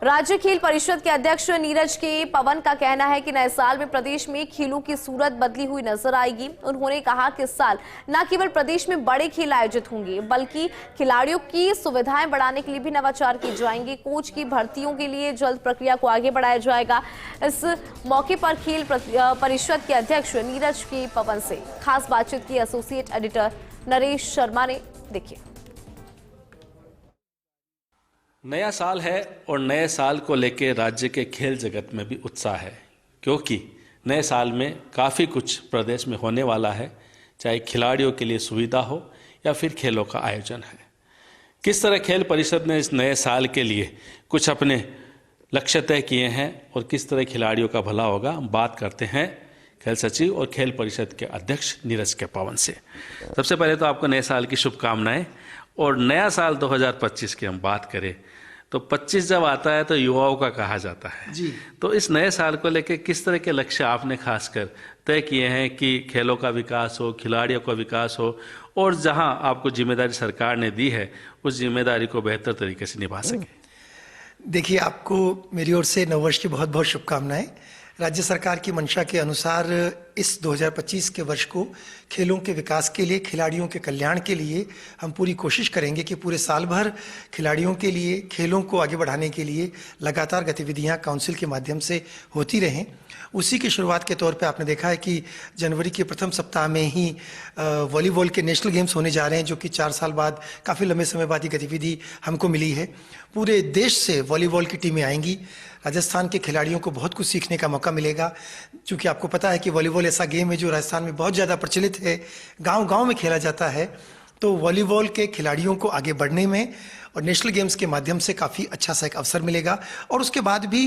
राज्य खेल परिषद के अध्यक्ष नीरज के पवन का कहना है कि नए साल में प्रदेश में खेलों की सूरत बदली हुई नजर आएगी। उन्होंने कहा कि इस साल न केवल प्रदेश में बड़े खेल आयोजित होंगे बल्कि खिलाड़ियों की सुविधाएं बढ़ाने के लिए भी नवाचार किए जाएंगे। कोच की भर्तियों के लिए जल्द प्रक्रिया को आगे बढ़ाया जाएगा। इस मौके पर खेल परिषद के अध्यक्ष नीरज के पवन से खास बातचीत की एसोसिएट एडिटर नरेश शर्मा ने। देखिए, नया साल है और नए साल को लेकर राज्य के खेल जगत में भी उत्साह है, क्योंकि नए साल में काफ़ी कुछ प्रदेश में होने वाला है, चाहे खिलाड़ियों के लिए सुविधा हो या फिर खेलों का आयोजन है। किस तरह खेल परिषद ने इस नए साल के लिए कुछ अपने लक्ष्य तय किए हैं और किस तरह खिलाड़ियों का भला होगा, हम बात करते हैं खेल सचिव और खेल परिषद के अध्यक्ष नीरज के पवन से। सबसे पहले तो आपको नए साल की शुभकामनाएं। और नया साल 2025 की हम बात करें तो 25 जब आता है तो युवाओं का कहा जाता है जी। तो इस नए साल को लेकर किस तरह के लक्ष्य आपने खासकर तय किए हैं कि खेलों का विकास हो, खिलाड़ियों का विकास हो और जहां आपको जिम्मेदारी सरकार ने दी है उस जिम्मेदारी को बेहतर तरीके से निभा सके? देखिए, आपको मेरी ओर से नववर्ष की बहुत बहुत शुभकामनाएं। राज्य सरकार की मंशा के अनुसार इस 2025 के वर्ष को खेलों के विकास के लिए, खिलाड़ियों के कल्याण के लिए हम पूरी कोशिश करेंगे कि पूरे साल भर खिलाड़ियों के लिए, खेलों को आगे बढ़ाने के लिए लगातार गतिविधियां काउंसिल के माध्यम से होती रहें। उसी की शुरुआत के तौर पे आपने देखा है कि जनवरी के प्रथम सप्ताह में ही वॉलीबॉल के नेशनल गेम्स होने जा रहे हैं, जो कि 4 साल बाद, काफ़ी लंबे समय बाद ये गतिविधि हमको मिली है। पूरे देश से वॉलीबॉल की टीमें आएंगी। राजस्थान के खिलाड़ियों को बहुत कुछ सीखने का मौका मिलेगा, क्योंकि आपको पता है कि वॉलीबॉल ऐसा गेम है जो राजस्थान में बहुत ज़्यादा प्रचलित है, गांव-गांव में खेला जाता है। तो वॉलीबॉल के खिलाड़ियों को आगे बढ़ने में और नेशनल गेम्स के माध्यम से काफ़ी अच्छा सा एक अवसर मिलेगा। और उसके बाद भी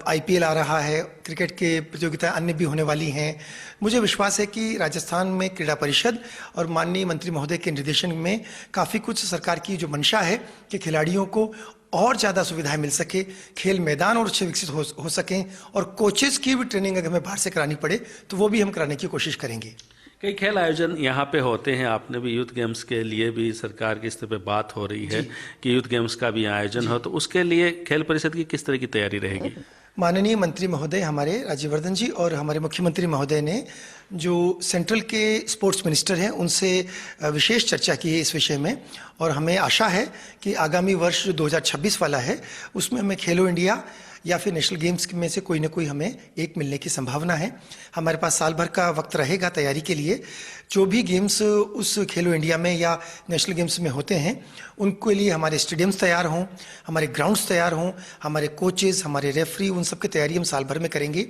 IPL आ रहा है, क्रिकेट के प्रतियोगिताएं अन्य भी होने वाली हैं। मुझे विश्वास है कि राजस्थान में क्रीड़ा परिषद और माननीय मंत्री महोदय के निर्देशन में काफ़ी कुछ सरकार की जो मंशा है कि खिलाड़ियों को और ज़्यादा सुविधाएं मिल सके, खेल मैदान और अच्छे विकसित हो सकें, और कोचेस की भी ट्रेनिंग अगर हमें बाहर से करानी पड़े तो वो भी हम कराने की कोशिश करेंगे। कई खेल आयोजन यहाँ पे होते हैं। आपने भी यूथ गेम्स के लिए भी सरकार के स्तर पे बात हो रही है कि यूथ गेम्स का भी आयोजन हो, तो उसके लिए खेल परिषद की किस तरह की तैयारी रहेगी? माननीय मंत्री महोदय हमारे राज्यवर्धन जी और हमारे मुख्यमंत्री महोदय ने जो सेंट्रल के स्पोर्ट्स मिनिस्टर हैं उनसे विशेष चर्चा की है इस विषय में, और हमें आशा है कि आगामी वर्ष जो 2026 वाला है उसमें हमें खेलो इंडिया या फिर नेशनल गेम्स में से कोई ना कोई हमें एक मिलने की संभावना है। हमारे पास साल भर का वक्त रहेगा तैयारी के लिए। जो भी गेम्स उस खेलो इंडिया में या नेशनल गेम्स में होते हैं उनके लिए हमारे स्टेडियम्स तैयार हों, हमारे ग्राउंड्स तैयार हों, हमारे कोचेस, हमारे रेफरी, उन सब की तैयारी हम साल भर में करेंगे।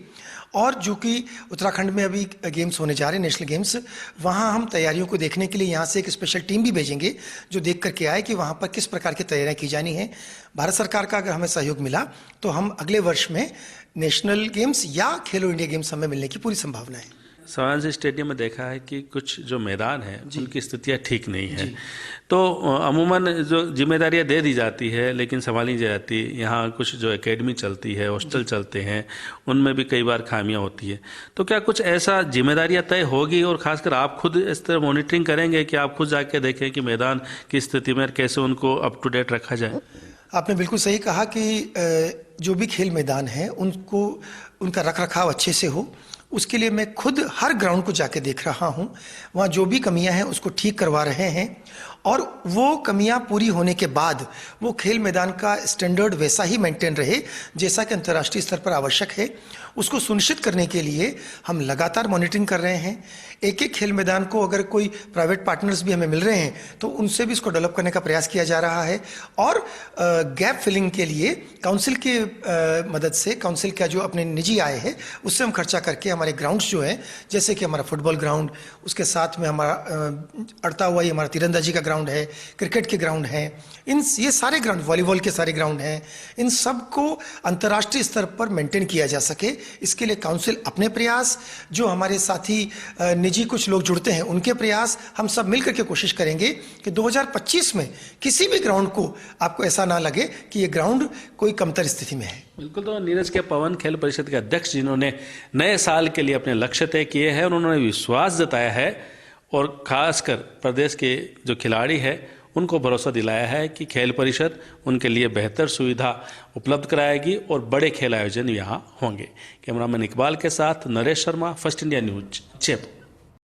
और जो कि उत्तराखंड में अभी गेम्स होने जा रहे हैं, नेशनल गेम्स, वहाँ हम तैयारियों को देखने के लिए यहाँ से एक स्पेशल टीम भी भेजेंगे जो देख करके आए कि वहाँ पर किस प्रकार की तैयारियाँ की जानी है। भारत सरकार का अगर हमें सहयोग मिला तो हम अगले वर्ष में नेशनल गेम्स या खेलो इंडिया गेम्स हमें मिलने की पूरी संभावना है। सवांशी स्टेडियम में देखा है कि कुछ जो मैदान है उनकी स्थितियाँ ठीक नहीं है, तो अमूमन जो जिम्मेदारियाँ दे दी जाती है लेकिन संभाली जाती, यहाँ कुछ जो एकेडमी चलती है, हॉस्टल चलते हैं, उनमें भी कई बार खामियाँ होती है। तो क्या कुछ ऐसा जिम्मेदारियाँ तय होगी और खासकर आप खुद इस तरह मॉनिटरिंग करेंगे कि आप खुद जाके देखें कि मैदान की स्थिति में कैसे उनको अप टू डेट रखा जाए? आपने बिल्कुल सही कहा कि जो भी खेल मैदान है उनको, उनका रख रखाव अच्छे से हो, उसके लिए मैं खुद हर ग्राउंड को जाके देख रहा हूँ। वहाँ जो भी कमियां हैं उसको ठीक करवा रहे हैं, और वो कमियां पूरी होने के बाद वो खेल मैदान का स्टैंडर्ड वैसा ही मेंटेन रहे जैसा कि अंतर्राष्ट्रीय स्तर पर आवश्यक है। उसको सुनिश्चित करने के लिए हम लगातार मॉनिटरिंग कर रहे हैं। एक एक खेल मैदान को अगर कोई प्राइवेट पार्टनर्स भी हमें मिल रहे हैं तो उनसे भी इसको डेवलप करने का प्रयास किया जा रहा है। और गैप फिलिंग के लिए काउंसिल के मदद से, काउंसिल का जो अपने निजी आय है उससे हम खर्चा करके हमारे ग्राउंड्स जो हैं, जैसे कि हमारा फुटबॉल ग्राउंड, उसके साथ में हमारा अड़ता हुआ ही हमारा तीरंदाजी का ग्राउंड है, क्रिकेट के ग्राउंड हैं, ये सारे ग्राउंड, वॉलीबॉल के सारे ग्राउंड हैं, इन सब को अंतर्राष्ट्रीय स्तर पर मेंटेन किया जा सके, इसके लिए काउंसिल अपने प्रयास, जो हमारे साथी निजी कुछ लोग जुड़ते हैं उनके प्रयास, हम सब मिलकर के कोशिश करेंगे कि 2025 में किसी भी ग्राउंड को आपको ऐसा ना लगे कि ये ग्राउंड कोई कमतर स्थिति में है। बिल्कुल। तो नीरज के पवन खेल परिषद के अध्यक्ष जिन्होंने नए साल के लिए अपने लक्ष्य तय किए हैं और उन्होंने विश्वास जताया है, और खासकर प्रदेश के जो खिलाड़ी है उनको भरोसा दिलाया है कि खेल परिषद उनके लिए बेहतर सुविधा उपलब्ध कराएगी और बड़े खेल आयोजन यहाँ होंगे। कैमरामैन इकबाल के साथ Naresh Sharma, first India news, Jaipur.